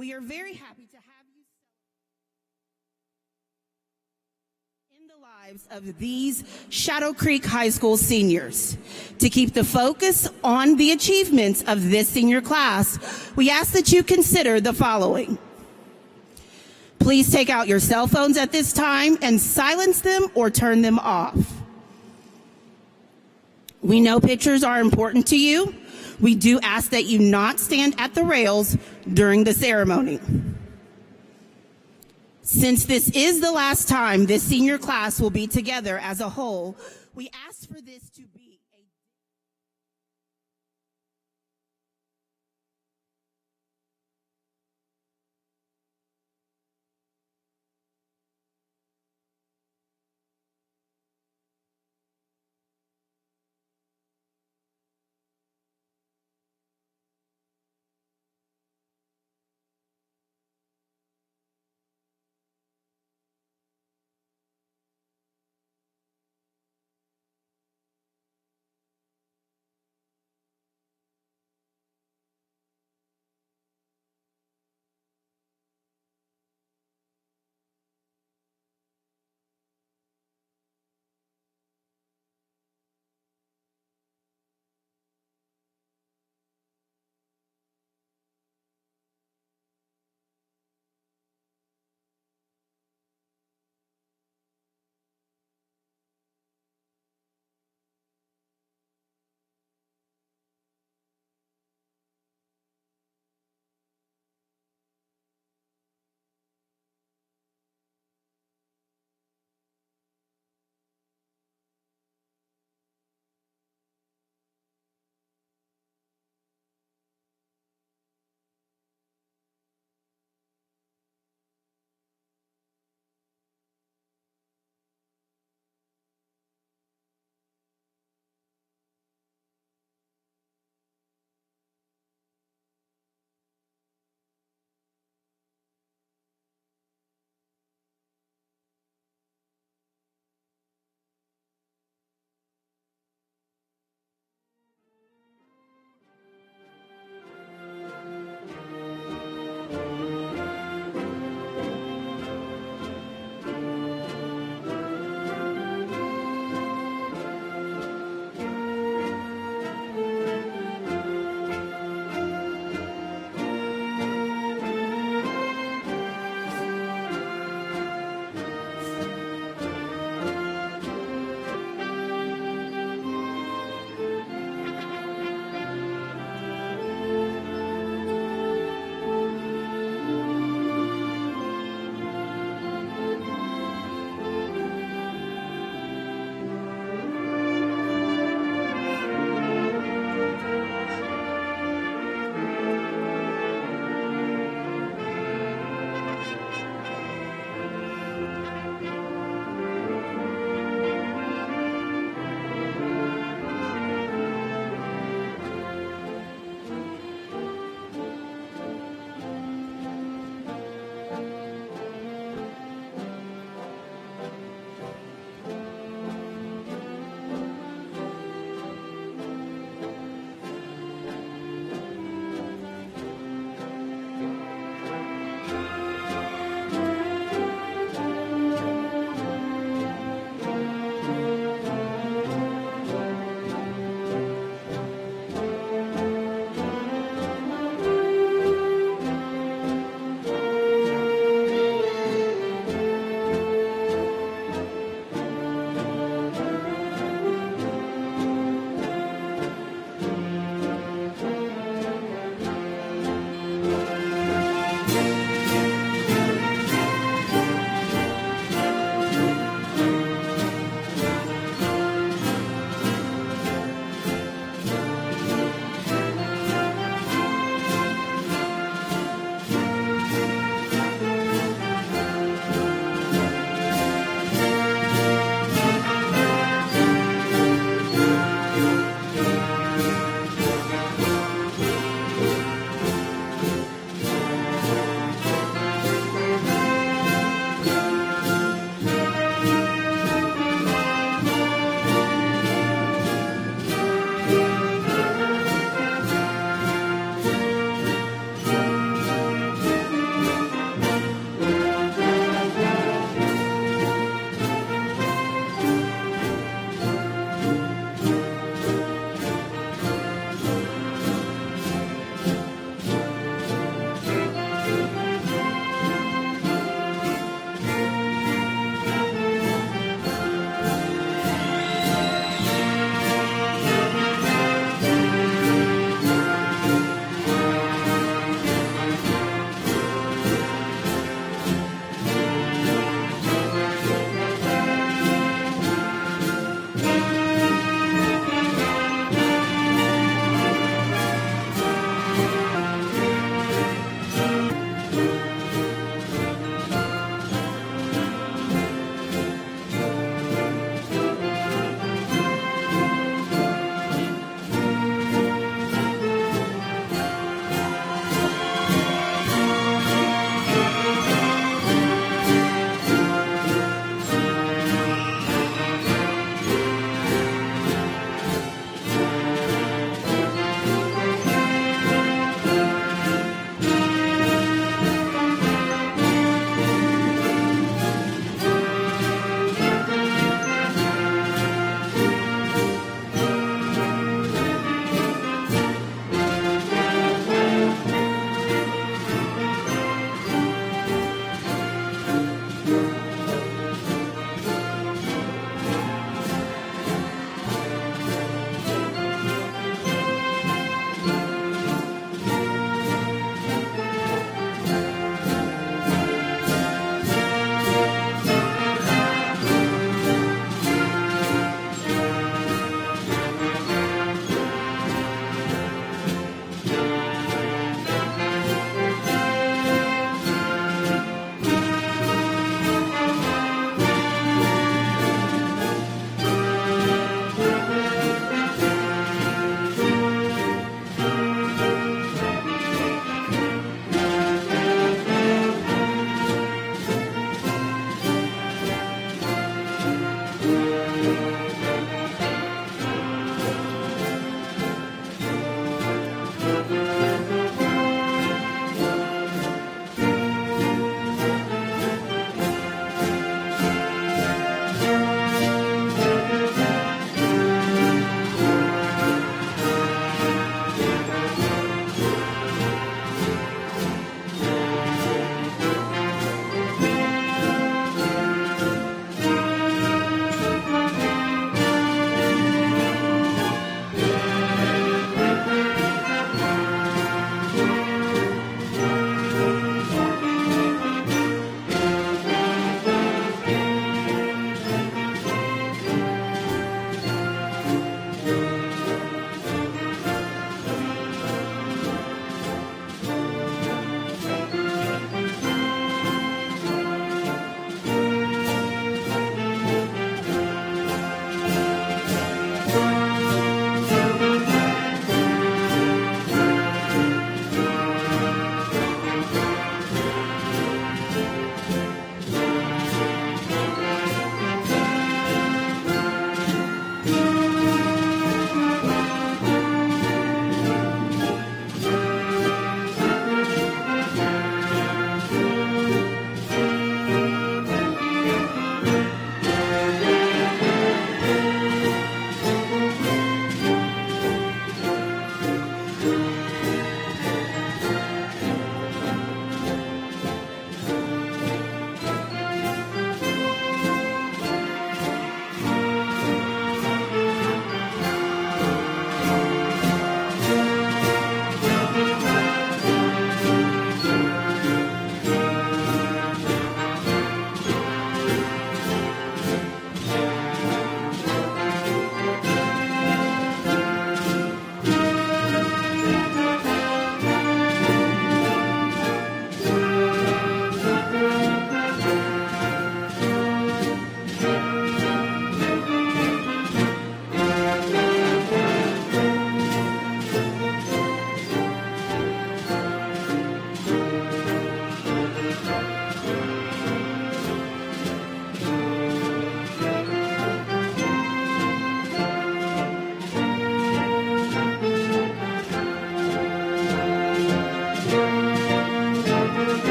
We are very happy to have you in the lives of these Shadow Creek High School seniors. To keep the focus on the achievements of this senior class, we ask that you consider the following. Please take out your cell phones at this time and silence them or turn them off. We know pictures are important to you. We do ask that you not stand at the rails during the ceremony. Since this is the last time this senior class will be together as a whole, we ask for this to be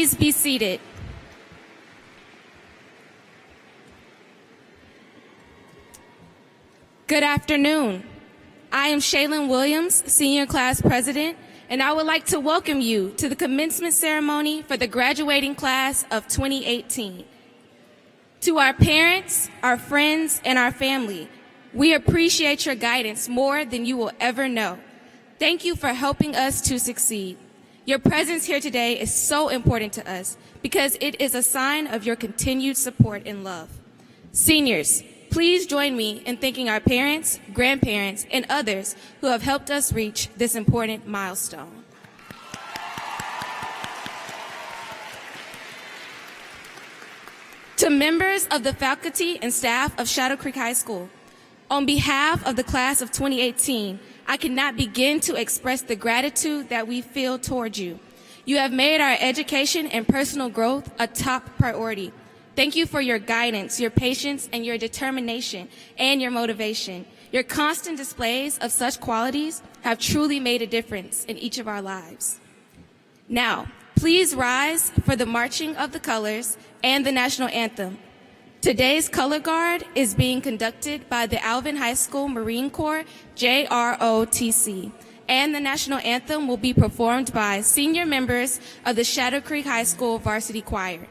please be seated. Good afternoon. I am Shaylen Williams, Senior Class President, and I would like to welcome you to the commencement ceremony for the graduating class of 2018. To our parents, our friends, and our family, we appreciate your guidance more than you will ever know. Thank you for helping us to succeed. Your presence here today is so important to us because it is a sign of your continued support and love. Seniors, please join me in thanking our parents, grandparents, and others who have helped us reach this important milestone. To members of the faculty and staff of Shadow Creek High School, on behalf of the class of 2018, I cannot begin to express the gratitude that we feel toward you. You have made our education and personal growth a top priority. Thank you for your guidance, your patience, and your determination, and your motivation. Your constant displays of such qualities have truly made a difference in each of our lives. Now, please rise for the marching of the colors and the national anthem. Today's color guard is being conducted by the Alvin High School Marine Corps JROTC, and the national anthem will be performed by senior members of the Shadow Creek High School Varsity Choir.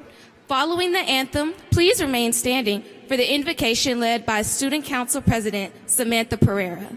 Following the anthem, please remain standing for the invocation led by Student Council President Samantha Pereira.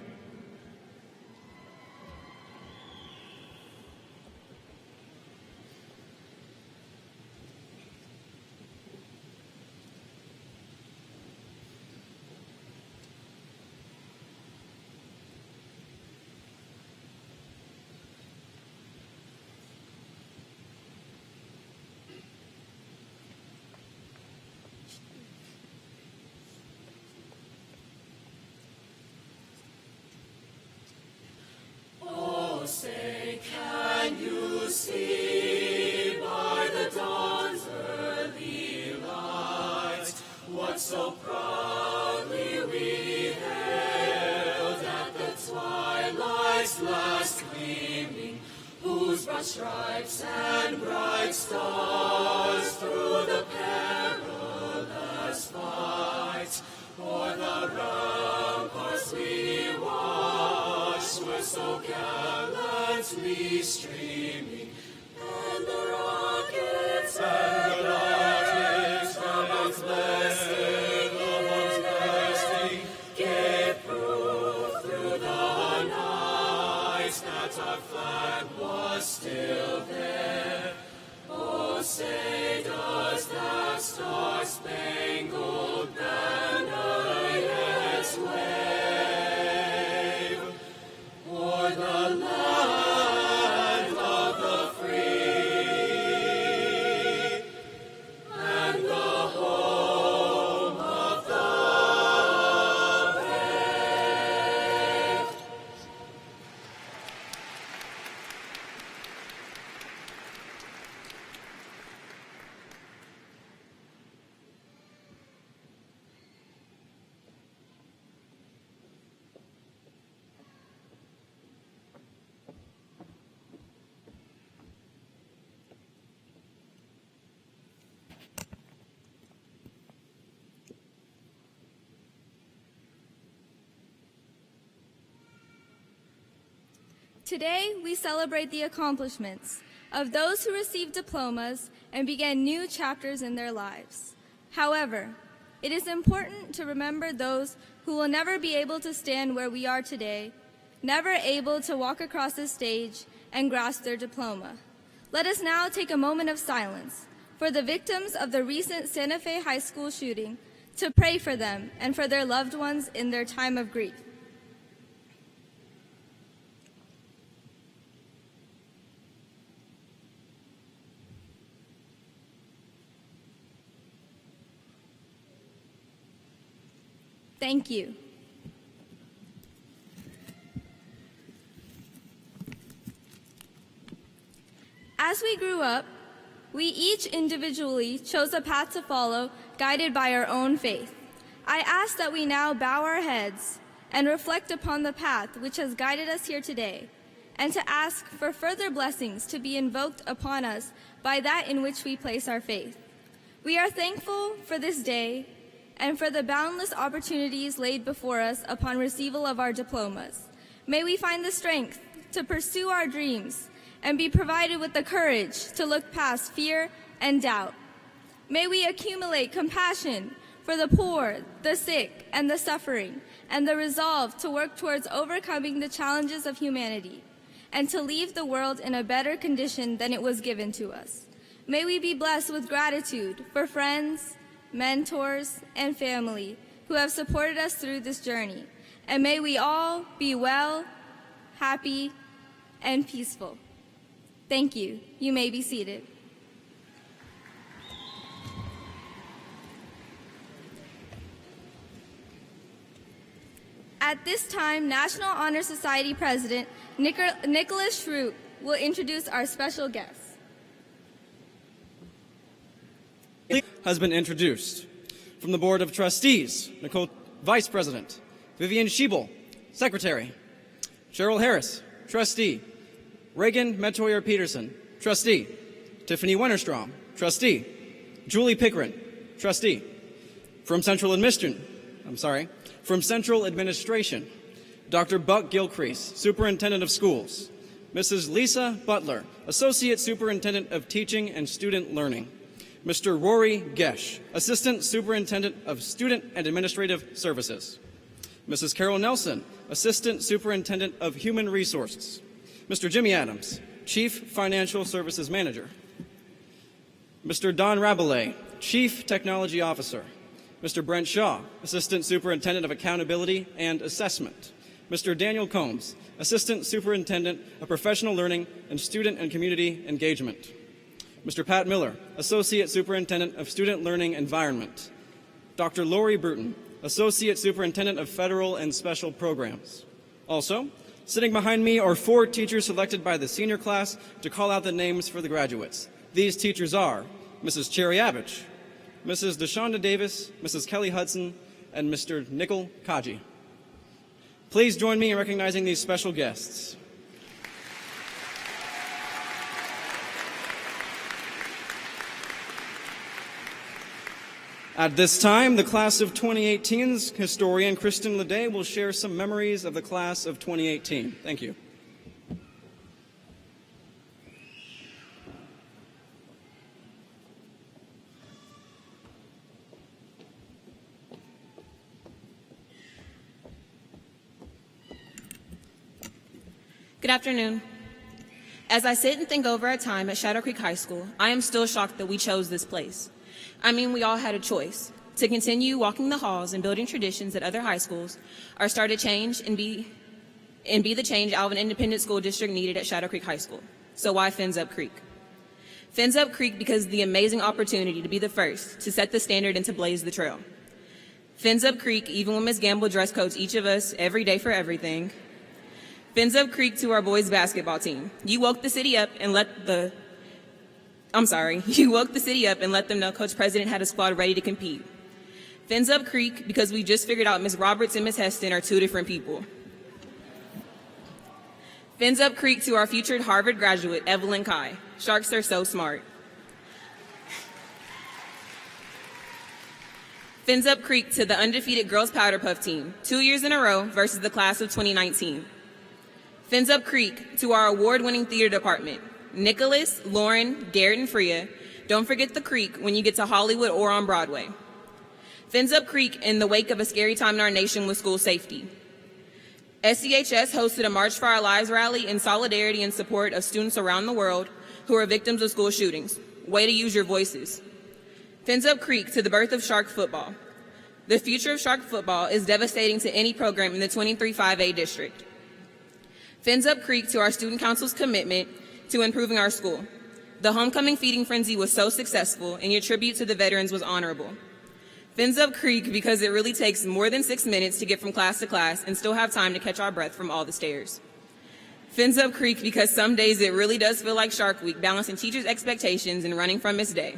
Say, can you see by the dawn's early light what so proudly we hailed at the twilight's last gleaming, whose broad stripes and bright stars through the perilous fight o'er the ramparts we watched were so gallantly streaming, and the rockets of blessed blessing gave proof through the night that our flag was still there. Oh, say does that star-spangled banner yet wave o'er the land of the free and the home of the brave? Today, we celebrate the accomplishments of those who received diplomas and began new chapters in their lives. However, it is important to remember those who will never be able to stand where we are today, never able to walk across the stage and grasp their diploma. Let us now take a moment of silence for the victims of the recent Santa Fe High School shooting, to pray for them and for their loved ones in their time of grief. Thank you. As we grew up, we each individually chose a path to follow, guided by our own faith. I ask that we now bow our heads and reflect upon the path which has guided us here today, and to ask for further blessings to be invoked upon us by that in which we place our faith. We are thankful for this day and for the boundless opportunities laid before us upon receival of our diplomas. May we find the strength to pursue our dreams and be provided with the courage to look past fear and doubt. May we accumulate compassion for the poor, the sick, and the suffering, and the resolve to work towards overcoming the challenges of humanity and to leave the world in a better condition than it was given to us. May we be blessed with gratitude for friends, mentors, and family who have supported us through this journey. And may we all be well, happy, and peaceful. Thank you. You may be seated. At this time, National Honor Society President Nicholas Schrute will introduce our special guest. Has been introduced. From the Board of Trustees, Nicole, Vice President, Vivian Schiebel, Secretary, Cheryl Harris, Trustee, Reagan Metoyer-Peterson, Trustee, Tiffany Wennerstrom, Trustee, Julie Pickren, Trustee. From Central Administration, Dr. Buck Gilcrease, Superintendent of Schools, Mrs. Lisa Butler, Associate Superintendent of Teaching and Student Learning, Mr. Rory Gesh, Assistant Superintendent of Student and Administrative Services, Mrs. Carol Nelson, Assistant Superintendent of Human Resources, Mr. Jimmy Adams, Chief Financial Services Manager, Mr. Don Rabelais, Chief Technology Officer, Mr. Brent Shaw, Assistant Superintendent of Accountability and Assessment, Mr. Daniel Combs, Assistant Superintendent of Professional Learning and Student and Community Engagement, Mr. Pat Miller, Associate Superintendent of Student Learning Environment, Dr. Lori Bruton, Associate Superintendent of Federal and Special Programs. Also, sitting behind me are 4 teachers selected by the senior class to call out the names for the graduates. These teachers are Mrs. Cherry Abbich, Mrs. DeShonda Davis, Mrs. Kelly Hudson, and Mr. Nickel Kaji. Please join me in recognizing these special guests. At this time, the class of 2018's historian Kristen Leday will share some memories of the class of 2018. Thank you. Good afternoon. As I sit and think over our time at Shadow Creek High School, I am still shocked that we chose this place. I mean, we all had a choice to continue walking the halls and building traditions at other high schools, or start a change and be the change Alvin Independent School District needed at Shadow Creek High School. So why Fins Up Creek? Fins Up Creek because of the amazing opportunity to be the first to set the standard and to blaze the trail. Fins Up Creek, even when Ms. Gamble dress codes each of us every day for everything. Fins Up Creek to our boys basketball team. You woke the city up and let them know Coach President had a squad ready to compete. Fins Up Creek because we just figured out Ms. Roberts and Ms. Heston are 2 different people. Fins Up Creek to our featured Harvard graduate, Evelyn Kai. Sharks are so smart. Fins Up Creek to the undefeated girls powder puff team, 2 years in a row versus the class of 2019. Fins Up Creek to our award-winning theater department, Nicholas, Lauren, Garrett, and Freya. Don't forget the creek when you get to Hollywood or on Broadway. Fins Up Creek in the wake of a scary time in our nation with school safety. SCHS hosted a March for Our Lives rally in solidarity and support of students around the world who are victims of school shootings. Way to use your voices. Fins Up Creek to the birth of Shark football. The future of Shark football is devastating to any program in the 23-5A district. Fins Up Creek to our student council's commitment to improving our school. The homecoming feeding frenzy was so successful, and your tribute to the veterans was honorable. Fins Up Creek because it really takes more than 6 minutes to get from class to class and still have time to catch our breath from all the stairs. Fins Up Creek because some days it really does feel like Shark Week, balancing teachers' expectations and running from Miss Day.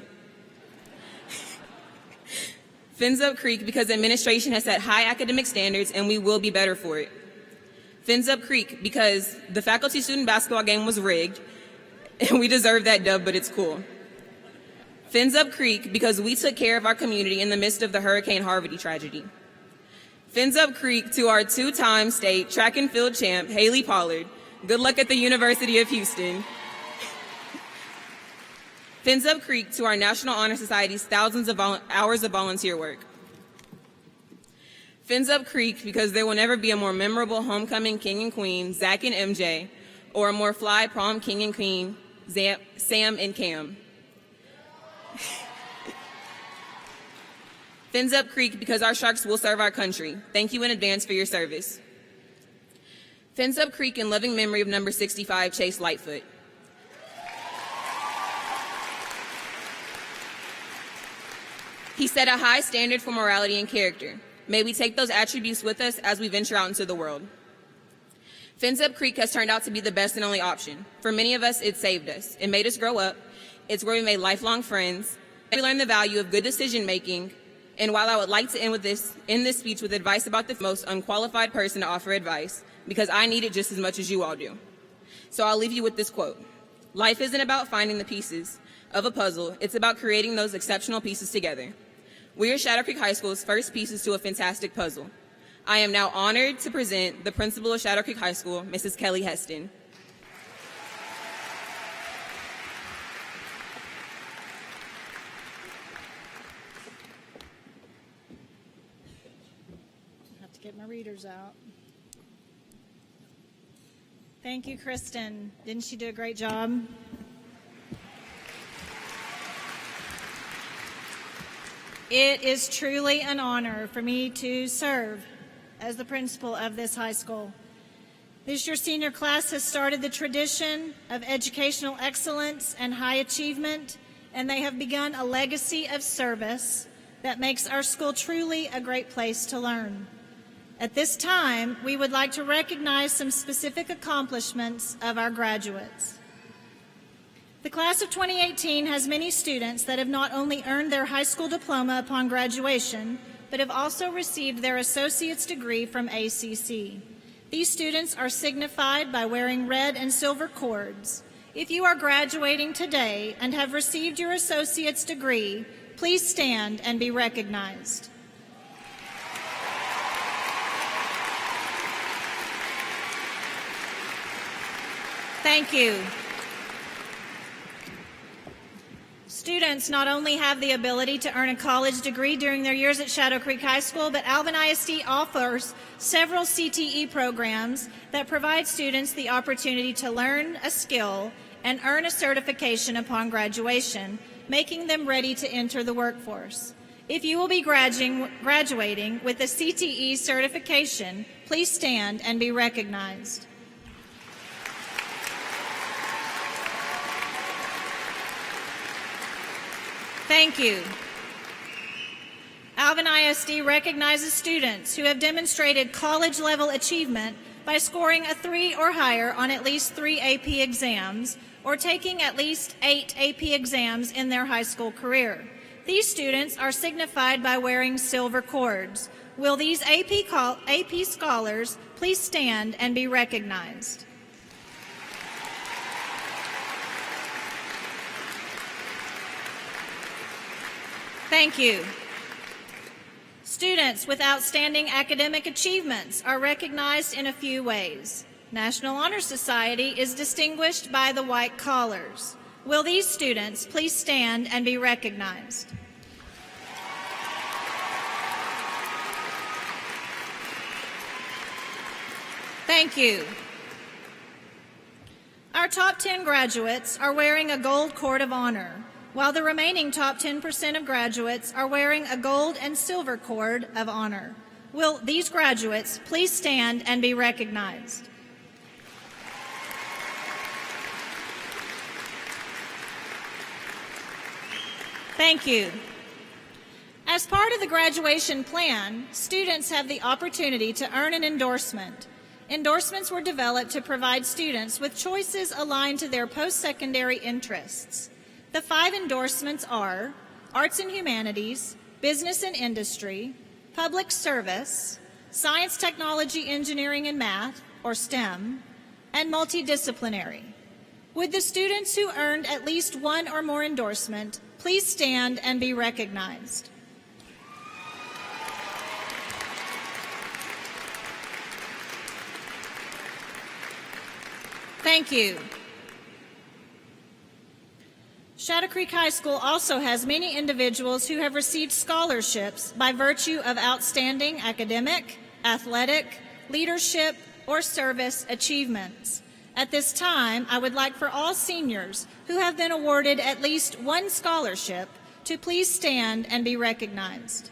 Fins Up Creek because administration has set high academic standards and we will be better for it. Fins Up Creek because the faculty-student basketball game was rigged, and we deserve that dub, but it's cool. Fins Up Creek because we took care of our community in the midst of the Hurricane Harvey tragedy. Fins Up Creek to our two-time state track and field champ, Haley Pollard. Good luck at the University of Houston. Fins Up Creek to our National Honor Society's thousands of hours of volunteer work. Fins Up Creek because there will never be a more memorable homecoming king and queen, Zach and MJ, or a more fly prom king and queen, Sam and Cam. Fins Up Creek because our Sharks will serve our country. Thank you in advance for your service. Fins Up Creek in loving memory of number 65, Chase Lightfoot. He set a high standard for morality and character. May we take those attributes with us as we venture out into the world. Fins Up Creek has turned out to be the best and only option. For many of us, it saved us. It made us grow up. It's where we made lifelong friends. We learned the value of good decision making. And while I would like to end this speech with advice about the most unqualified person to offer advice, because I need it just as much as you all do. So I'll leave you with this quote. Life isn't about finding the pieces of a puzzle. It's about creating those exceptional pieces together. We are Shadow Creek High School's first pieces to a fantastic puzzle. I am now honored to present the principal of Shadow Creek High School, Mrs. Kelly Heston. I have to get my readers out. Thank you, Kristen. Didn't she do a great job? It is truly an honor for me to serve as the principal of this high school. This year's senior class has started the tradition of educational excellence and high achievement, and they have begun a legacy of service that makes our school truly a great place to learn. At this time, we would like to recognize some specific accomplishments of our graduates. The class of 2018 has many students that have not only earned their high school diploma upon graduation, but have also received their associate's degree from ACC. These students are signified by wearing red and silver cords. If you are graduating today and have received your associate's degree, please stand and be recognized. Thank you. Students not only have the ability to earn a college degree during their years at Shadow Creek High School, but Alvin ISD offers several CTE programs that provide students the opportunity to learn a skill and earn a certification upon graduation, making them ready to enter the workforce. If you will be graduating with a CTE certification, please stand and be recognized. Thank you. Alvin ISD recognizes students who have demonstrated college-level achievement by scoring a 3 or higher on at least 3 AP exams or taking at least 8 AP exams in their high school career. These students are signified by wearing silver cords. Will these AP scholars please stand and be recognized? Thank you. Students with outstanding academic achievements are recognized in a few ways. National Honor Society is distinguished by the white collars. Will these students please stand and be recognized? Thank you. Our top 10 graduates are wearing a gold cord of honor, while the remaining top 10% of graduates are wearing a gold and silver cord of honor. Will these graduates please stand and be recognized? Thank you. As part of the graduation plan, students have the opportunity to earn an endorsement. Endorsements were developed to provide students with choices aligned to their post-secondary interests. The 5 endorsements are Arts and Humanities, Business and Industry, Public Service, Science, Technology, Engineering, and Math, or STEM, and multidisciplinary. Would the students who earned at least one or more endorsement please stand and be recognized? Thank you. Shadow Creek High School also has many individuals who have received scholarships by virtue of outstanding academic, athletic, leadership, or service achievements. At this time, I would like for all seniors who have been awarded at least one scholarship to please stand and be recognized.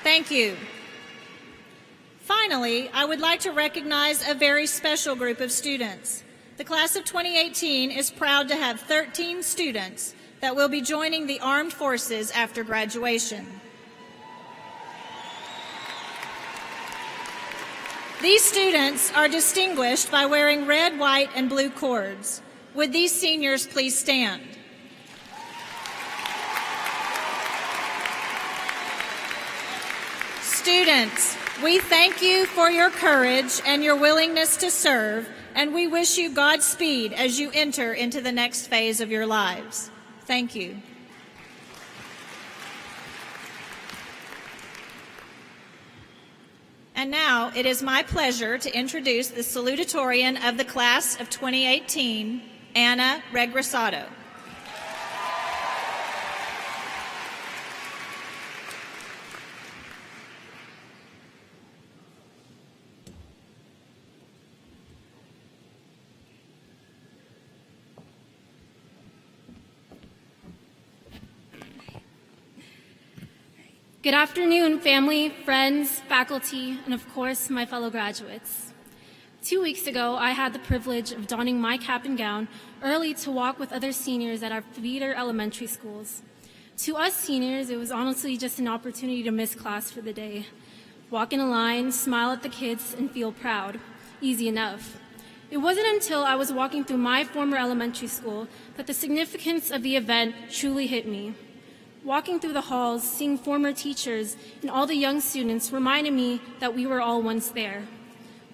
Thank you. Finally, I would like to recognize a very special group of students. The class of 2018 is proud to have 13 students that will be joining the armed forces after graduation. These students are distinguished by wearing red, white, and blue cords. Would these seniors please stand? Students, we thank you for your courage and your willingness to serve, and we wish you Godspeed as you enter into the next phase of your lives. Thank you. And now it is my pleasure to introduce the Salutatorian of the Class of 2018, Anna Regresato. Good afternoon, family, friends, faculty, and of course, my fellow graduates. 2 weeks ago, I had the privilege of donning my cap and gown early to walk with other seniors at our feeder elementary schools. To us seniors, it was honestly just an opportunity to miss class for the day. Walk in a line, smile at the kids, and feel proud. Easy enough. It wasn't until I was walking through my former elementary school that the significance of the event truly hit me. Walking through the halls, seeing former teachers and all the young students reminded me that we were all once there.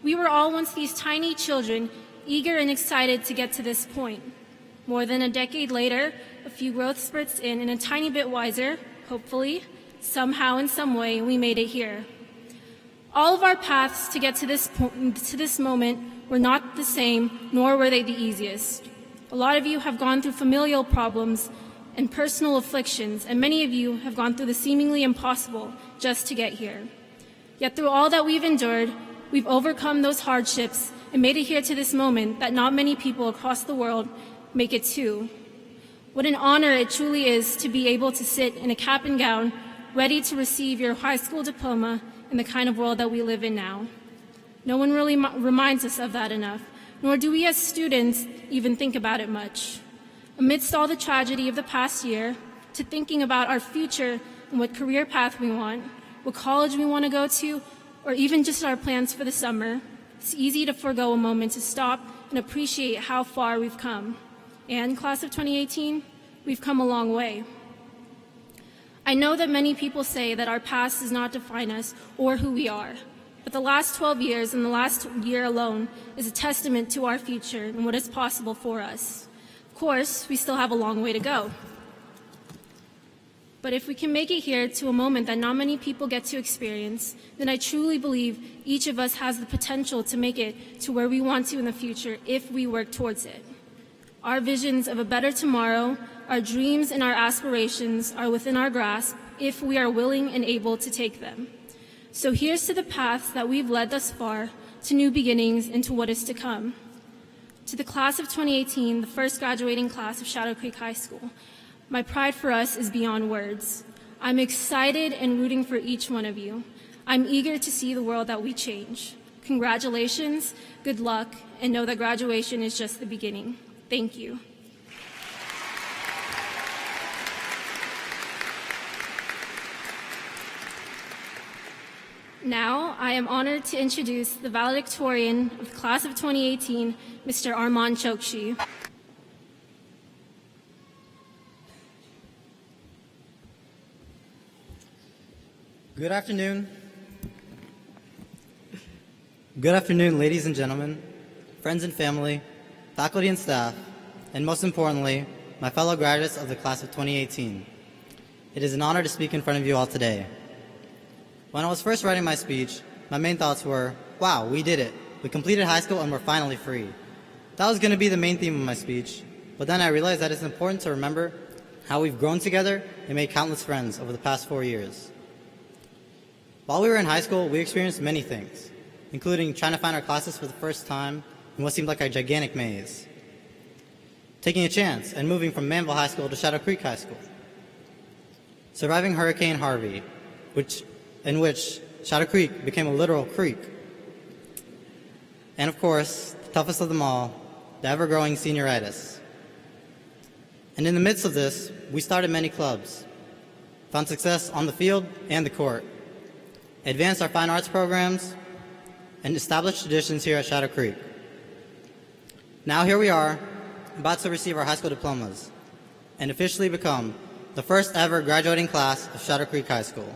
We were all once these tiny children, eager and excited to get to this point. More than a decade later, a few growth spurts in and a tiny bit wiser, hopefully, somehow in some way, we made it here. All of our paths to get to this moment were not the same, nor were they the easiest. A lot of you have gone through familial problems and personal afflictions, and many of you have gone through the seemingly impossible just to get here. Yet through all that we've endured, we've overcome those hardships and made it here to this moment that not many people across the world make it to. What an honor it truly is to be able to sit in a cap and gown, ready to receive your high school diploma in the kind of world that we live in now. No one really reminds us of that enough, nor do we as students even think about it much. Amidst all the tragedy of the past year, to thinking about our future and what career path we want, what college we want to go to, or even just our plans for the summer, it's easy to forego a moment to stop and appreciate how far we've come. And class of 2018, we've come a long way. I know that many people say that our past does not define us or who we are, but the last 12 years and the last year alone is a testament to our future and what is possible for us. Of course, we still have a long way to go. But if we can make it here to a moment that not many people get to experience, then I truly believe each of us has the potential to make it to where we want to in the future if we work towards it. Our visions of a better tomorrow, our dreams and our aspirations are within our grasp if we are willing and able to take them. So here's to the paths that we've led thus far, to new beginnings and to what is to come. To the class of 2018, the first graduating class of Shadow Creek High School, my pride for us is beyond words. I'm excited and rooting for each one of you. I'm eager to see the world that we change. Congratulations, good luck, and know that graduation is just the beginning. Thank you. Now, I am honored to introduce the Valedictorian of the Class of 2018, Mr. Armand Chokshi. Good afternoon. Good afternoon, ladies and gentlemen, friends and family, faculty and staff, and most importantly, my fellow graduates of the class of 2018. It is an honor to speak in front of you all today. When I was first writing my speech, my main thoughts were, wow, we did it. We completed high school and we're finally free. That was going to be the main theme of my speech, but then I realized that it's important to remember how we've grown together and made countless friends over the past 4 years. While we were in high school, we experienced many things, including trying to find our classes for the first time in what seemed like a gigantic maze, taking a chance and moving from Manville High School to Shadow Creek High School, surviving Hurricane Harvey, in which Shadow Creek became a literal creek, and of course, the toughest of them all, the ever-growing senioritis. And in the midst of this, we started many clubs, found success on the field and the court, advanced our fine arts programs, and established traditions here at Shadow Creek. Now here we are, about to receive our high school diplomas, and officially become the first ever graduating class of Shadow Creek High School.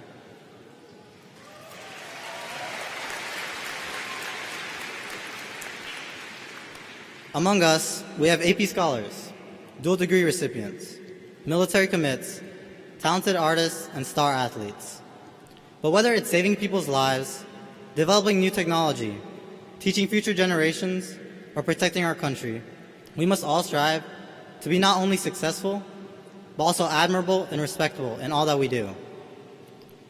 Among us, we have AP scholars, dual degree recipients, military commits, talented artists, and star athletes. But whether it's saving people's lives, developing new technology, teaching future generations, or protecting our country, we must all strive to be not only successful, but also admirable and respectable in all that we do.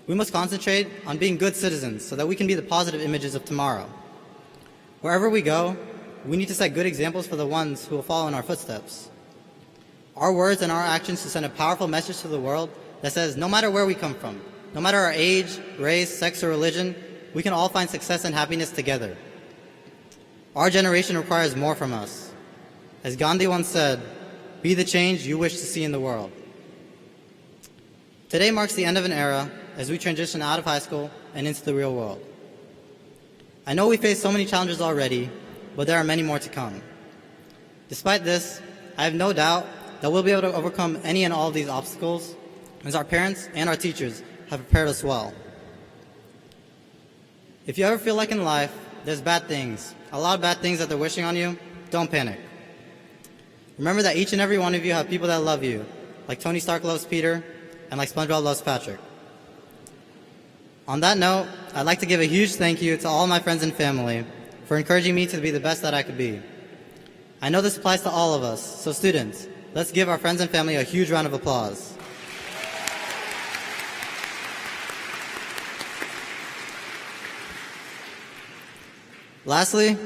We must concentrate on being good citizens so that we can be the positive images of tomorrow. Wherever we go, we need to set good examples for the ones who will follow in our footsteps. Our words and our actions to send a powerful message to the world that says no matter where we come from, no matter our age, race, sex, or religion, we can all find success and happiness together. Our generation requires more from us. As Gandhi once said, be the change you wish to see in the world. Today marks the end of an era as we transition out of high school and into the real world. I know we face so many challenges already, but there are many more to come. Despite this, I have no doubt that we'll be able to overcome any and all of these obstacles as our parents and our teachers have prepared us well. If you ever feel like in life there's bad things, a lot of bad things that they're wishing on you, don't panic. Remember that each and every one of you have people that love you, like Tony Stark loves Peter, and like SpongeBob loves Patrick. On that note, I'd like to give a huge thank you to all my friends and family for encouraging me to be the best that I could be. I know this applies to all of us, so students, let's give our friends and family a huge round of applause. Lastly,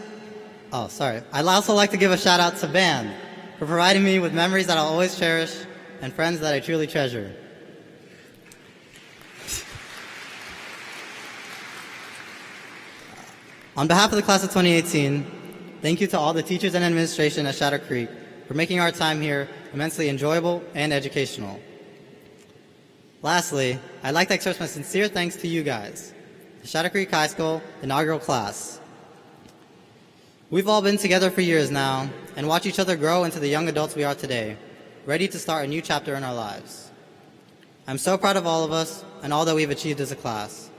I'd also like to give a shout out to band for providing me with memories that I'll always cherish and friends that I truly treasure. On behalf of the class of 2018, thank you to all the teachers and administration at Shadow Creek for making our time here immensely enjoyable and educational. Lastly, I'd like to express my sincere thanks to you guys, the Shadow Creek High School inaugural class. We've all been together for years now and watched each other grow into the young adults we are today, ready to start a new chapter in our lives. I'm so proud of all of us and all that we've achieved as a class.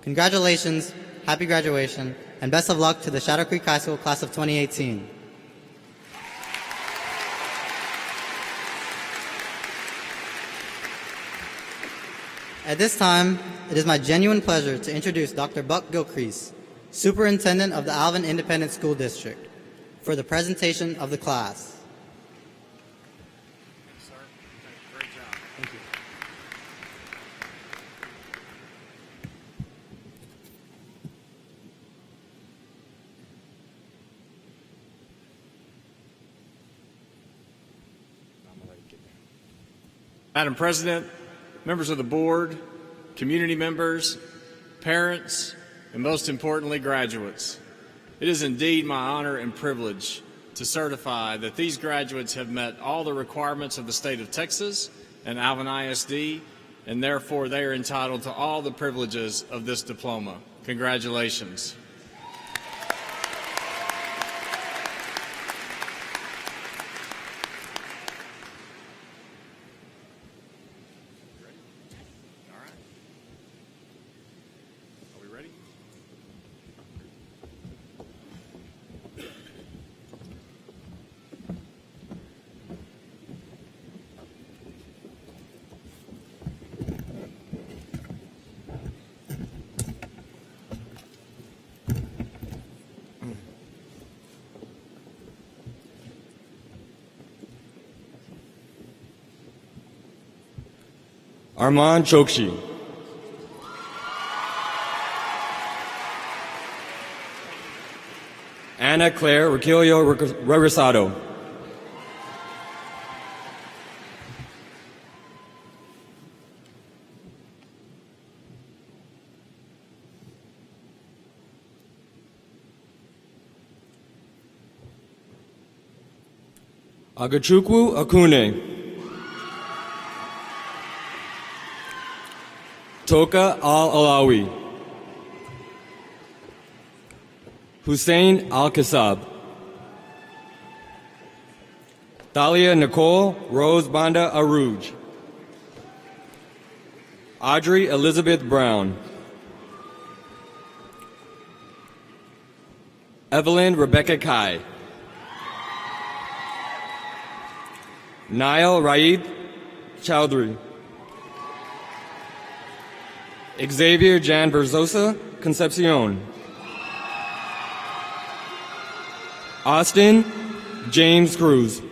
Congratulations, happy graduation, and best of luck to the Shadow Creek High School class of 2018. At this time, it is my genuine pleasure to introduce Dr. Buck Gilcrease, Superintendent of the Alvin Independent School District, for the presentation of the class. Sir, great job. Thank you. Madam President, members of the board, community members, parents, and most importantly, graduates. It is indeed my honor and privilege to certify that these graduates have met all the requirements of the state of Texas and Alvin ISD, and therefore they are entitled to all the privileges of this diploma. Congratulations. Armand Chokshi. Anna Claire Raquelio Reversado. Agachukwu Akune. Toka Al-Alawi. Hussein Al-Kasab. Thalia Nicole Rose Banda Arouj. Audrey Elizabeth Brown. Evelyn Rebecca Kai. Niall Raid Chowdhury. Xavier Jan Verzosa Concepcion. Austin James Cruz.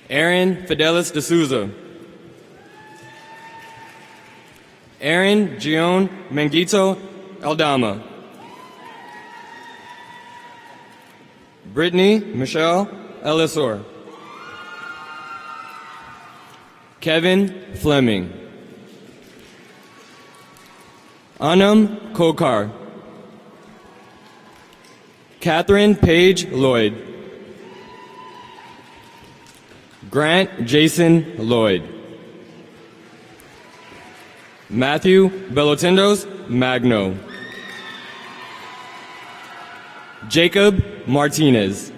Aaron Fidelis de Souza. Aaron Gion Manguito Aldama. Brittany Michelle Elisor. Kevin Fleming. Anam Kokar. Catherine Page Lloyd. Grant Jason Lloyd. Matthew Belotendos Magno. Jacob Martinez.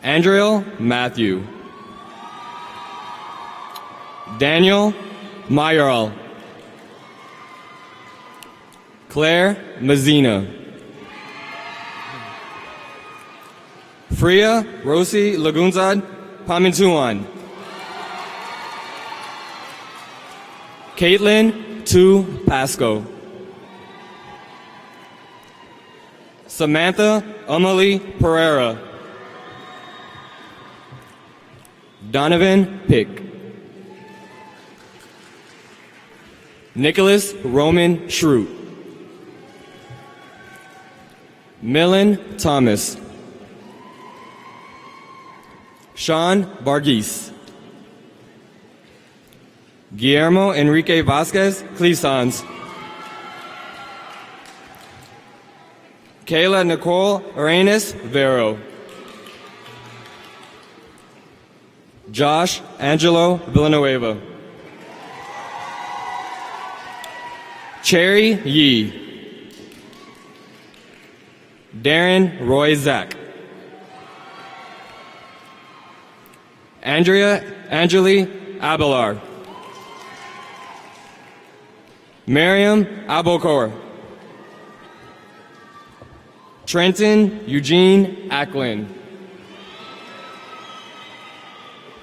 Andriel Matthew. Daniel Mayerl. Claire Mazina. Freya Rosie Lagunzad Pamintuan. Caitlin Tu Pasco. Samantha Emily Pereira. Donovan Pick. Nicholas Roman Schrute. Millen Thomas. Sean Bargis. Guillermo Enrique Vasquez Clisans. Kayla Nicole Arenas Vero. Josh Angelo Villanueva. Cherry Yee. Darren Roy Zach. Andrea Angeli Abelar. Miriam Abokor. Trenton Eugene Acklin.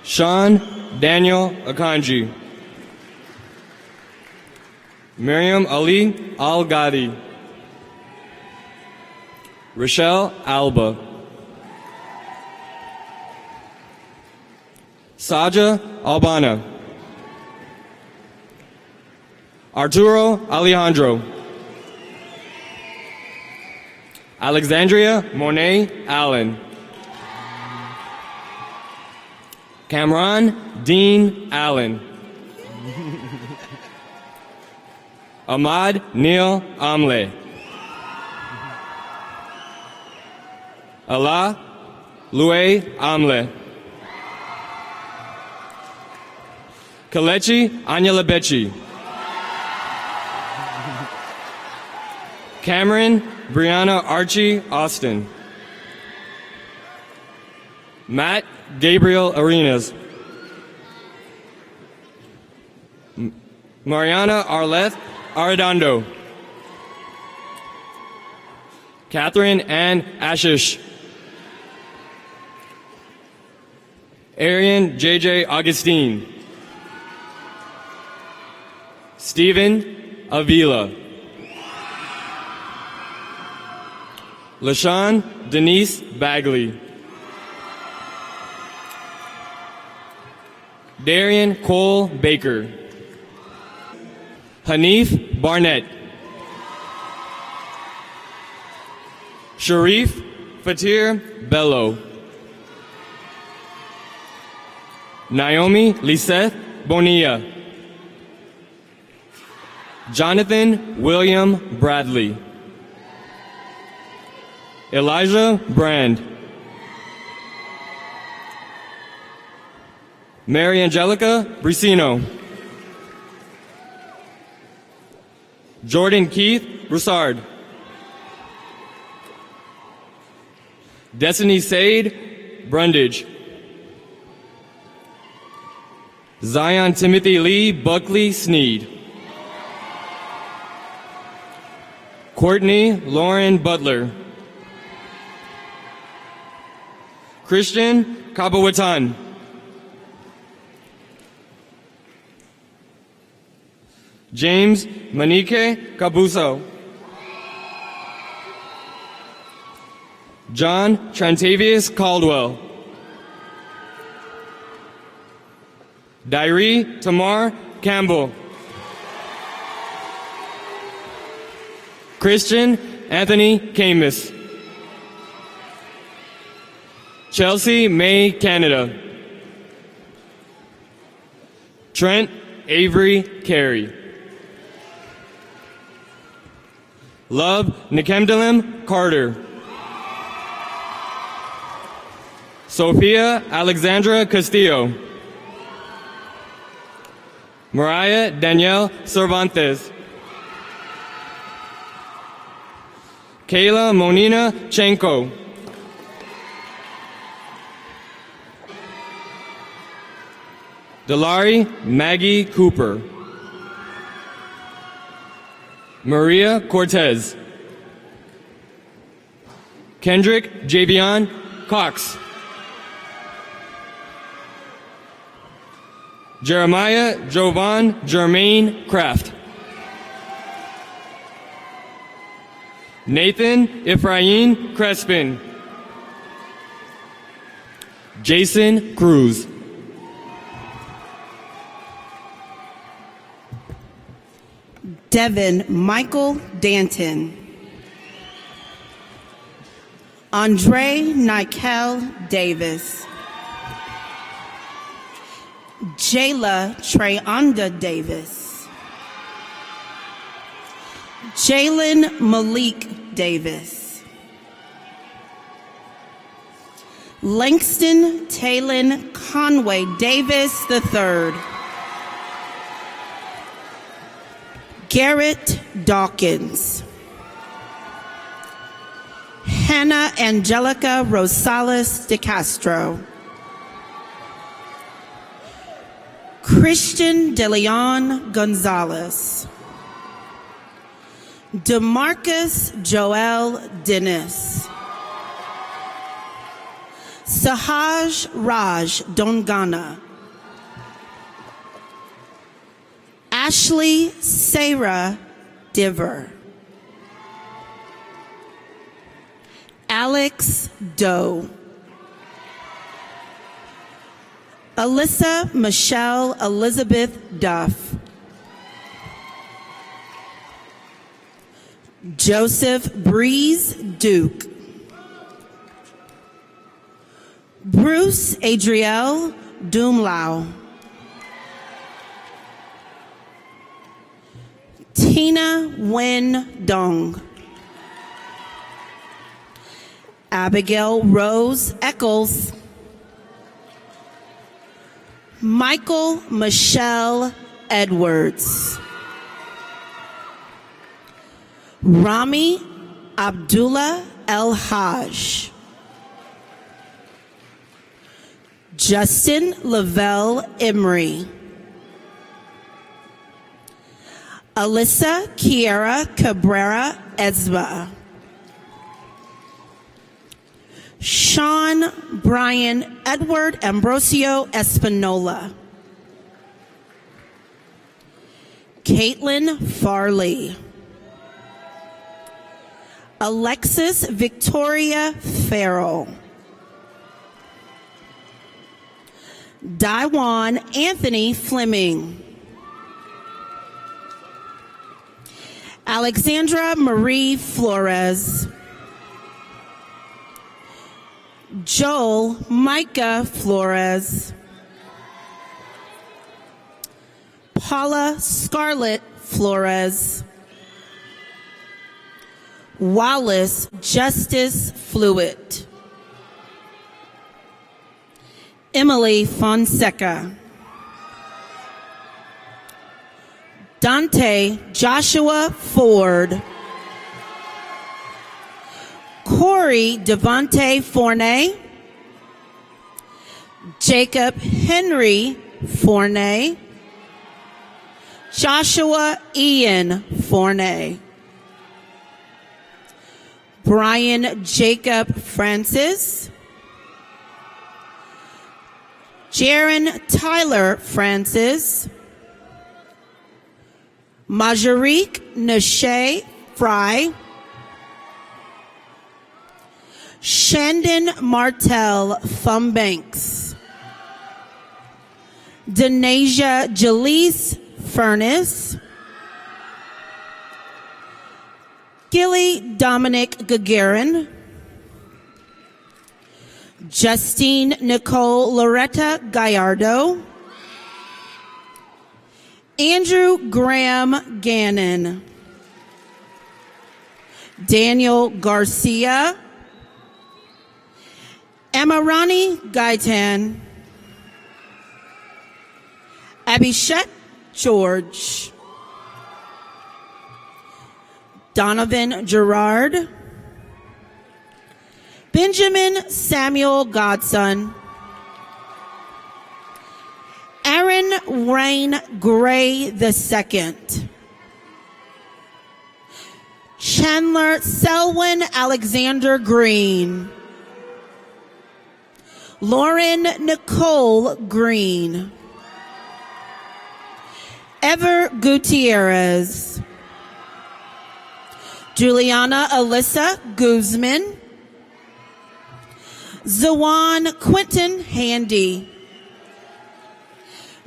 Sean Daniel Akanji. Miriam Ali Al-Ghadi. Rochelle Alba. Saja Albana. Arturo Alejandro. Alexandria Monet Allen. Cameron Dean Allen. Ahmad Neil Amle. Allah Lue Amle. Kalechi Anyalabechi. Cameron Brianna Archie Austin. Matt Gabriel Arenas. Mariana Arleth Arredondo. Catherine Ann Ashish. Arian JJ Augustine. Stephen Avila. LaShawn Denise Bagley. Darian Cole Baker. Hanif Barnett. Sharif Fatir Bello. Naomi Liseth Bonilla. Jonathan William Bradley. Elijah Brand. Mary Angelica Bricino. Jordan Keith Broussard. Destiny Sade Brundage. Zion Timothy Lee Buckley Sneed. Courtney Lauren Butler. Christian Kabawatan. James Manike Cabuso. John Trantavius Caldwell. Diary Tamar Campbell. Christian Anthony Camus. Chelsea May Canada. Trent Avery Carey. Love Nikemdalim Carter. Sophia Alexandra Castillo. Mariah Danielle Cervantes. Kayla Monina Chenko. Delari Maggie Cooper. Maria Cortez. Kendrick Javion Cox. Jeremiah Jovan Jermaine Kraft. Nathan Ephraim Crespin. Jason Cruz. Devin Michael Danton. Andre Nikel Davis. Jayla Treyonda Davis. Jalen Malik Davis. Langston Talon Conway Davis III. Garrett Dawkins. Hannah Angelica Rosales de Castro. Christian DeLeon Gonzalez. DeMarcus Joel Dennis. Sahaj Raj Dongana. Ashley Sarah Diver. Alex Doe. Alyssa Michelle Elizabeth Duff. Joseph Breeze Duke. Bruce Adriel Doomlau. Tina Wen Dong. Abigail Rose Eccles. Michael Michelle Edwards. Rami Abdullah El Haj. Justin Lavelle Emery. Alyssa Kiera Cabrera Ezba. Sean Brian Edward Ambrosio Espinola. Caitlin Farley. Alexis Victoria Farrell. Daiwan Anthony Fleming. Alexandra Marie Flores. Joel Micah Flores. Paula Scarlett Flores. Wallace Justice Fluid. Emily Fonseca. Dante Joshua Ford. Corey Devontae Forney. Jacob Henry Forney. Joshua Ian Forney. Brian Jacob Francis. Jaron Tyler Francis. Majorique Nashe Fry. Shandon Martell Fumbanks. Denasia Jaleese Furness. Gilly Dominic Gagarin. Justine Nicole Loretta Gallardo. Andrew Graham Gannon. Daniel Garcia. Amarani Gaitan. Abhishek George. Donovan Gerard. Benjamin Samuel Godson. Aaron Rain Gray II. Chandler Selwyn Alexander Green. Lauren Nicole Green. Ever Gutierrez. Juliana Alyssa Guzman. Zawan Quentin Handy.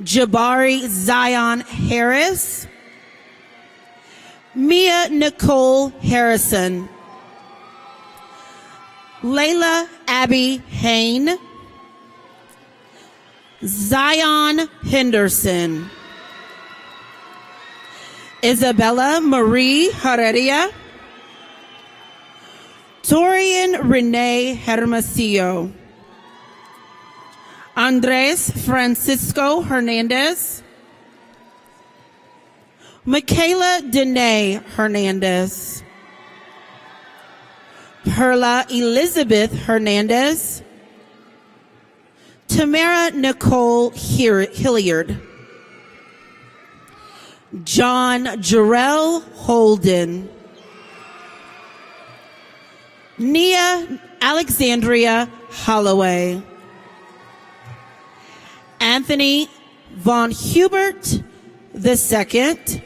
Jabari Zion Harris. Mia Nicole Harrison. Layla Abby Hain. Zion Henderson. Isabella Marie Heredia. Torian Renee Hermosillo. Andres Francisco Hernandez. Michaela Dene Hernandez. Perla Elizabeth Hernandez. Tamara Nicole Hilliard. John Jarrell Holden. Nia Alexandria Holloway. Anthony Von Hubert II.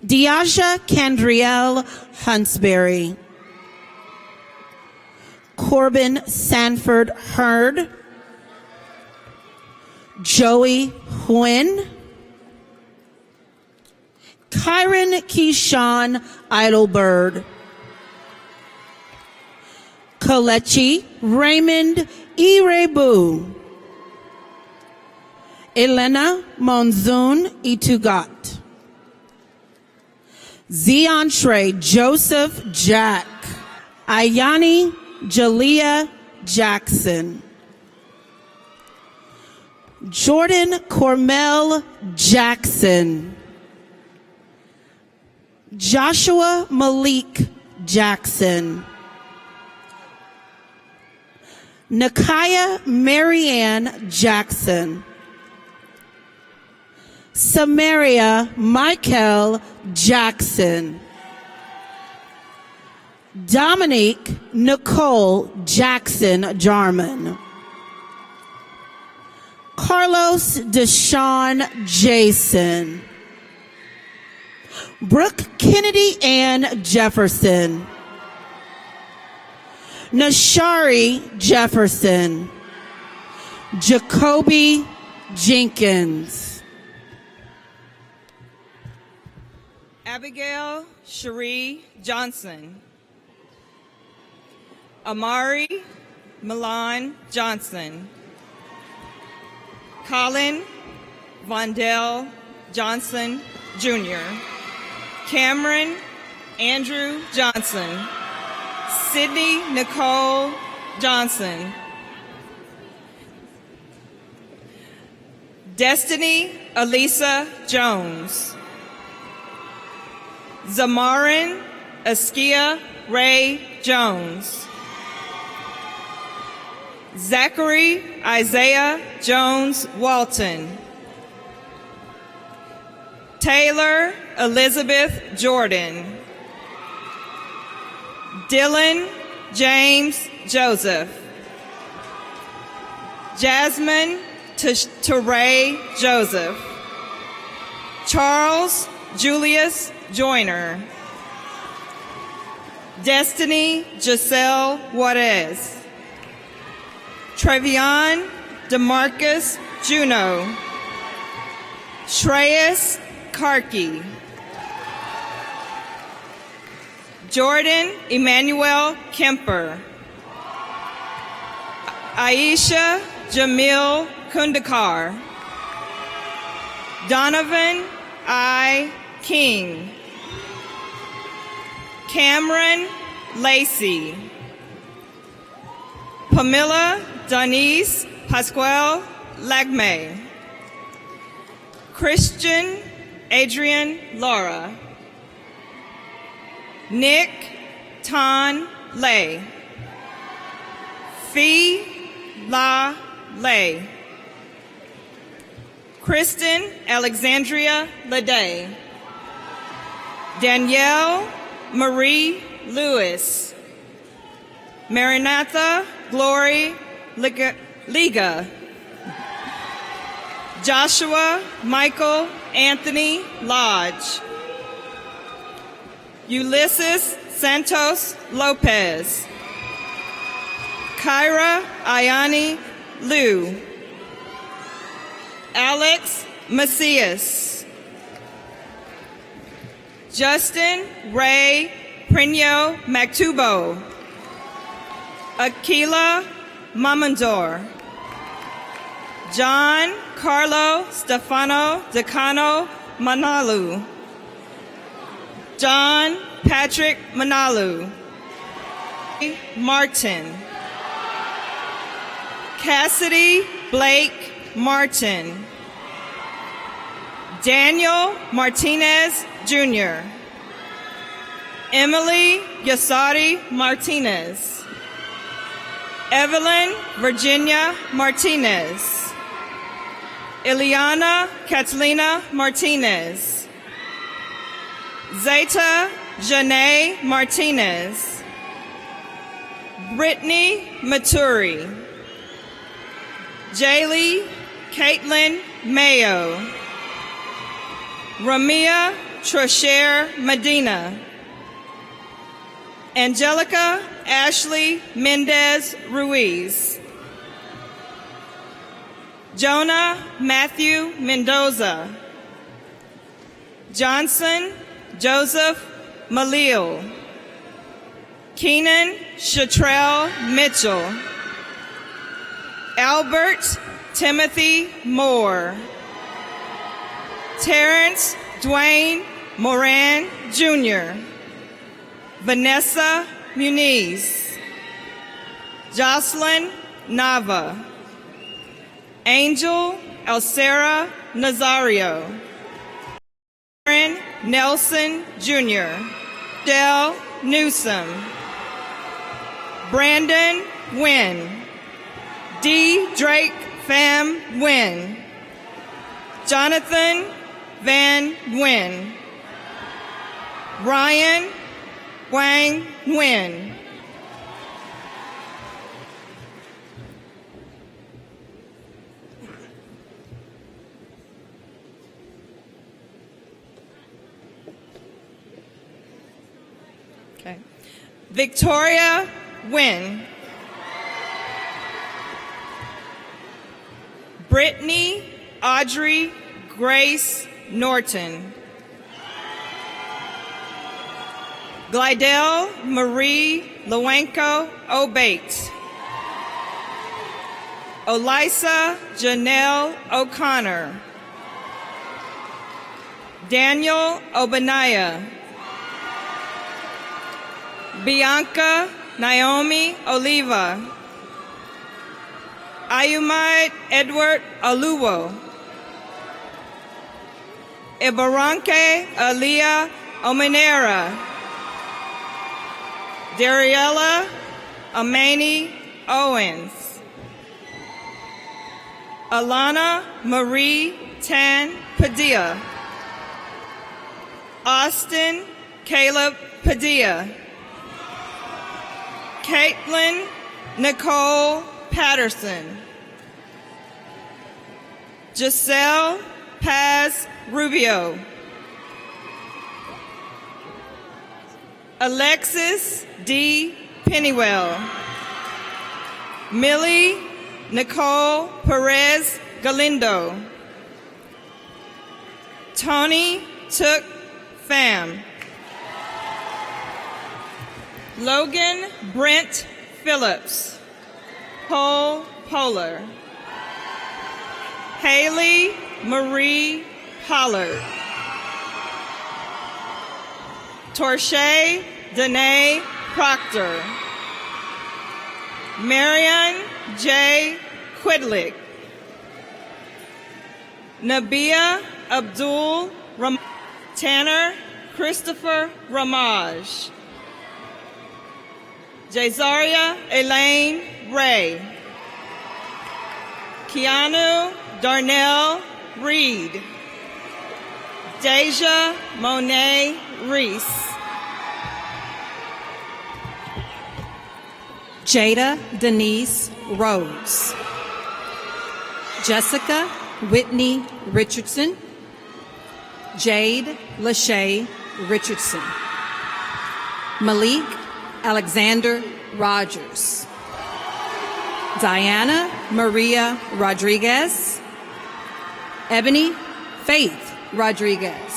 Diaja Candriel Hunsberry. Corbin Sanford Hurd. Joey Huynh. Kyron Keyshawn Idlebird. Kolechi Raymond Irebu. Elena Monzoon Itugat. Zeontre Joseph Jack. Ayani Jalea Jackson. Jordan Cormel Jackson. Joshua Malik Jackson. Nakaya Marianne Jackson. Samaria Michael Jackson. Dominique Nicole Jackson Jarman. Carlos Deshaun Jason. Brooke Kennedy Ann Jefferson. Nashari Jefferson. Jacoby Jenkins. Abigail Cherie Johnson. Amari Milan Johnson. Colin Vondell Johnson, Jr. Cameron Andrew Johnson. Sydney Nicole Johnson. Destiny Elisa Jones. Zamarin Askia Ray Jones. Zachary Isaiah Jones Walton. Taylor Elizabeth Jordan. Dylan James Joseph. Jasmine Teray Joseph. Charles Julius Joyner. Destiny Giselle Juarez. Trevion DeMarcus Juno. Shreyas Karki. Jordan Emmanuel Kemper. Aisha Jamil Kundakar. Donovan I. King. Cameron Lacey. Pamela Denise Pasquale Lagme. Christian Adrian Laura. Nick Tan Lay. Fee La Lay. Kristen Alexandria Leday. Danielle Marie Lewis. Maranatha Glory Liga. Joshua Michael Anthony Lodge. Ulysses Santos Lopez. Kyra Ayani Liu. Alex Macias. Justin Ray Prinyo Mactubo. Aquila Mamandor. John Carlo Stefano Decano Manalu. John Patrick Manalu. Martin. Cassidy Blake Martin. Daniel Martinez Jr. Emily Yasari Martinez. Evelyn Virginia Martinez. Ileana Catalina Martinez. Zeta Janae Martinez. Brittany Maturi. Jaylee Caitlin Mayo. Ramia Trosher Medina. Angelica Ashley Mendez Ruiz. Jonah Matthew Mendoza. Johnson Joseph Malil. Keenan Shatrell Mitchell. Albert Timothy Moore. Terrence Dwayne Moran Jr. Vanessa Muniz. Jocelyn Nava. Angel Elsera Nazario. Aaron Nelson Jr. Del Newsom. Brandon Wynn. D. Drake Pham Wynn. Jonathan Van Nguyen. Ryan Wang Nguyen. Okay. Victoria Nguyen. Brittany Audrey Grace Norton. Glidell Marie Lewenko Obate. Olisa Janelle O'Connor. Daniel Obanaya. Bianca Naomi Oliva. Ayumide Edward Aluwo. Ibaranke Aliyah Omenera. Dariella Amani Owens. Alana Marie Tan Padilla. Austin Caleb Padilla. Caitlin Nicole Patterson. Giselle Paz Rubio. Alexis D. Pennywell. Millie Nicole Perez Galindo. Tony Took Pham. Logan Brent Phillips. Cole Polar. Haley Marie Pollard. Torshay Danae Proctor. Marion J. Quidlick. Nabia Abdul Ram. Tanner Christopher Ramage. Jazaria Elaine Ray. Keanu Darnell Reed. Deja Monet Reese. Jada Denise Rhodes. Jessica Whitney Richardson. Jade Lachey Richardson. Malik Alexander Rogers. Diana Maria Rodriguez. Ebony Faith Rodriguez.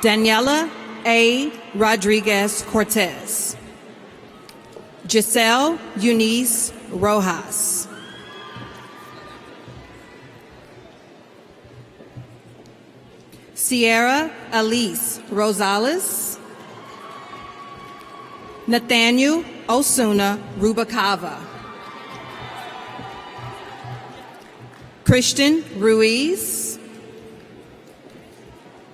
Daniela A. Rodriguez Cortez. Giselle Eunice Rojas. Sierra Elise Rosales. Nathaniel Osuna Rubacava. Christian Ruiz.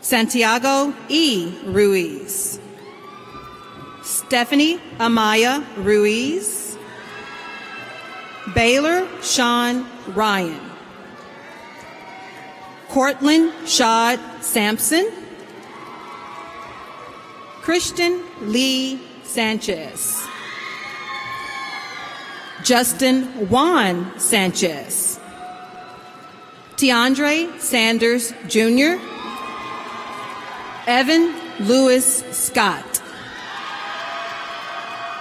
Santiago E. Ruiz. Stephanie Amaya Ruiz. Baylor Sean Ryan. Cortland Shad Sampson. Christian Lee Sanchez. Justin Juan Sanchez. Tiandre Sanders Jr. Evan Lewis Scott.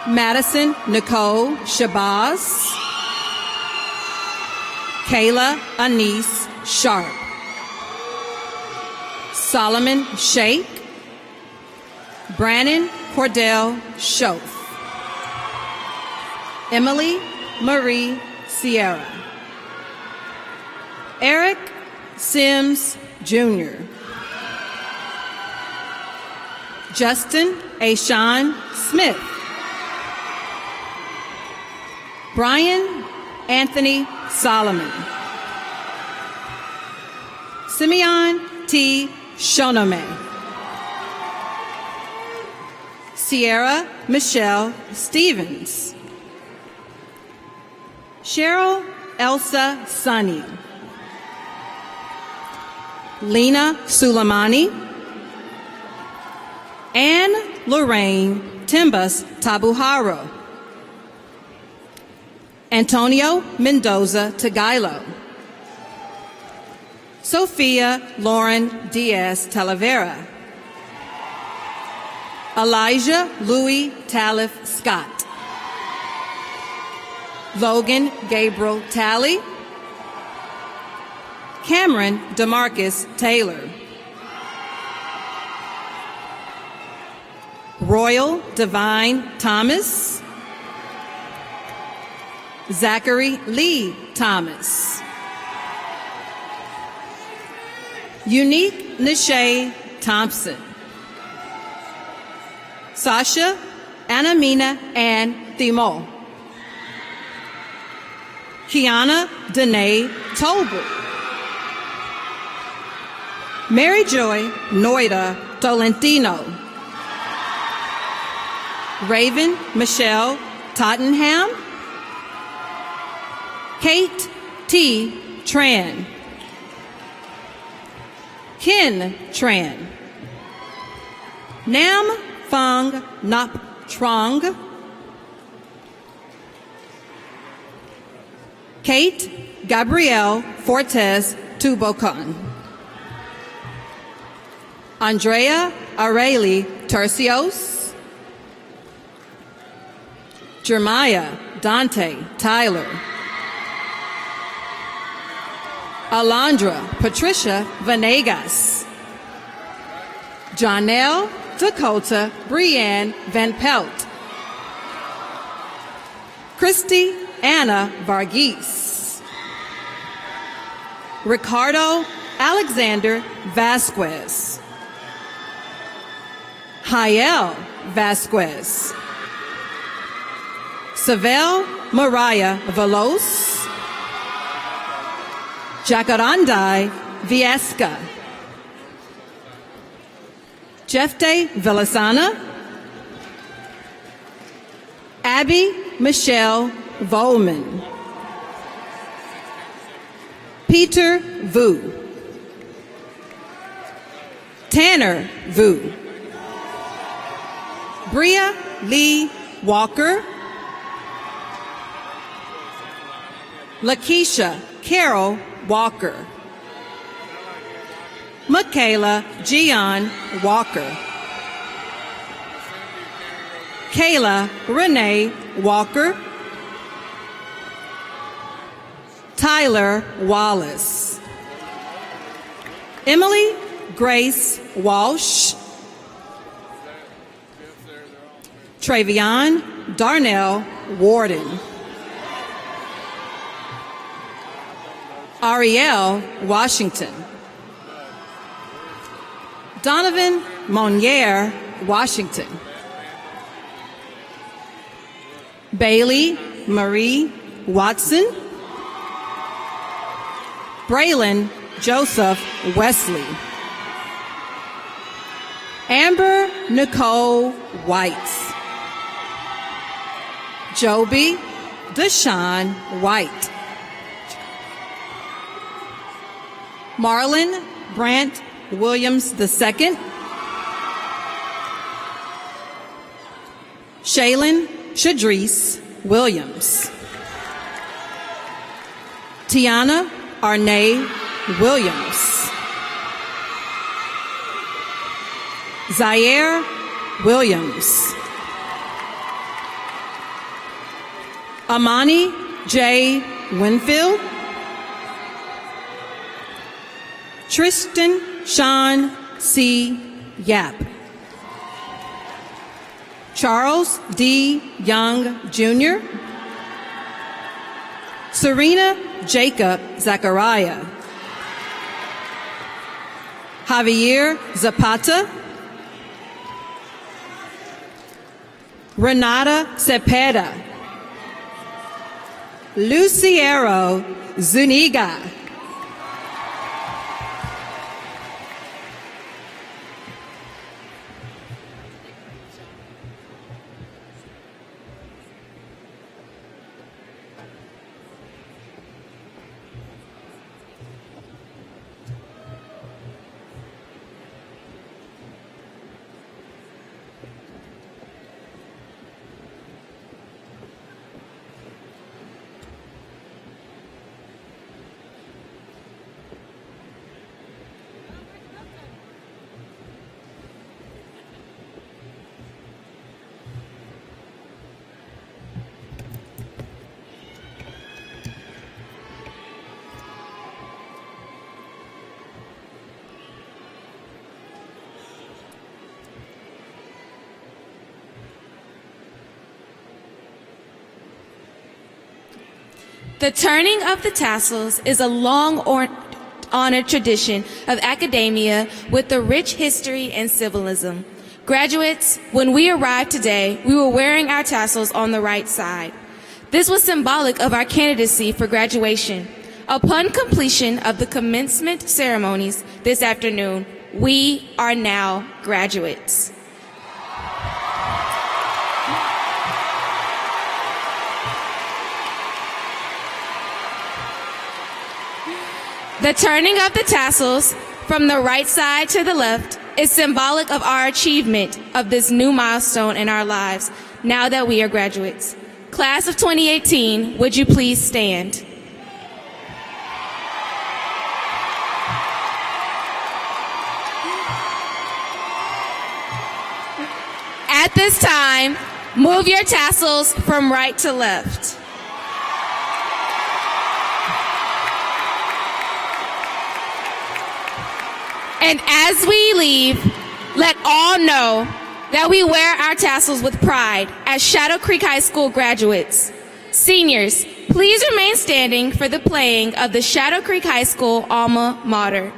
Madison Nicole Shabazz. Kayla Anise Sharp. Solomon Sheikh. Brannon Cordell Schoaf. Emily Marie Sierra. Eric Sims Jr. Justin Ashawn Smith. Brian Anthony Solomon. Simeon T. Shonome. Sierra Michelle Stevens. Cheryl Elsa Sunny. Lena Suleimani. Anne Lorraine Timbus Tabuharo. Antonio Mendoza Tagailo. Sophia Lauren Diaz Talavera. Elijah Louis Talif Scott. Logan Gabriel Talley. Cameron DeMarcus Taylor. Royal Divine Thomas. Zachary Lee Thomas. Unique Nishay Thompson. Sasha Anamina Ann Thimo. Kiana Danae Tolbert. Mary Joy Noida Tolentino. Raven Michelle Tottenham. Kate T. Tran. Ken Tran. Nam Fong Nop Trong. Kate Gabrielle Fortes Tubocan. Andrea Areli Tercios. Jeremiah Dante Tyler. Alondra Patricia Vanegas. Jonelle Dakota Brianne Van Pelt. Christy Anna Varghese. Ricardo Alexander Vasquez. Hayel Vasquez. Savelle Mariah Velos. Jacarandai Viesca. Jefte Villasana. Abby Michelle Volman. Peter Vu. Tanner Vu. Bria Lee Walker. Lakeisha Carol Walker. Michaela Gian Walker. Kayla Renee Walker. Tyler Wallace. Emily Grace Walsh. Travion Darnell Warden. Ariel Washington. Donovan Monier Washington. Bailey Marie Watson. Braylon Joseph Wesley. Amber Nicole White. Joby Deshawn White. Marlon Brant Williams II. Shaylen Shadris Williams. Tiana Arnay Williams. Zaire Williams. Amani J. Winfield. Tristan Sean C. Yap. Charles D. Young, Jr. Serena Jacob Zachariah. Javier Zapata. Renata Cepeda. Luciero Zuniga. The turning of the tassels is a long-honored tradition of academia with a rich history and symbolism. Graduates, when we arrived today, we were wearing our tassels on the right side. This was symbolic of our candidacy for graduation. Upon completion of the commencement ceremonies this afternoon, we are now graduates. The turning of the tassels from the right side to the left is symbolic of our achievement of this new milestone in our lives now that we are graduates. Class of 2018, would you please stand? At this time, move your tassels from right to left. And as we leave, let all know that we wear our tassels with pride as Shadow Creek High School graduates. Seniors, please remain standing for the playing of the Shadow Creek High School alma mater.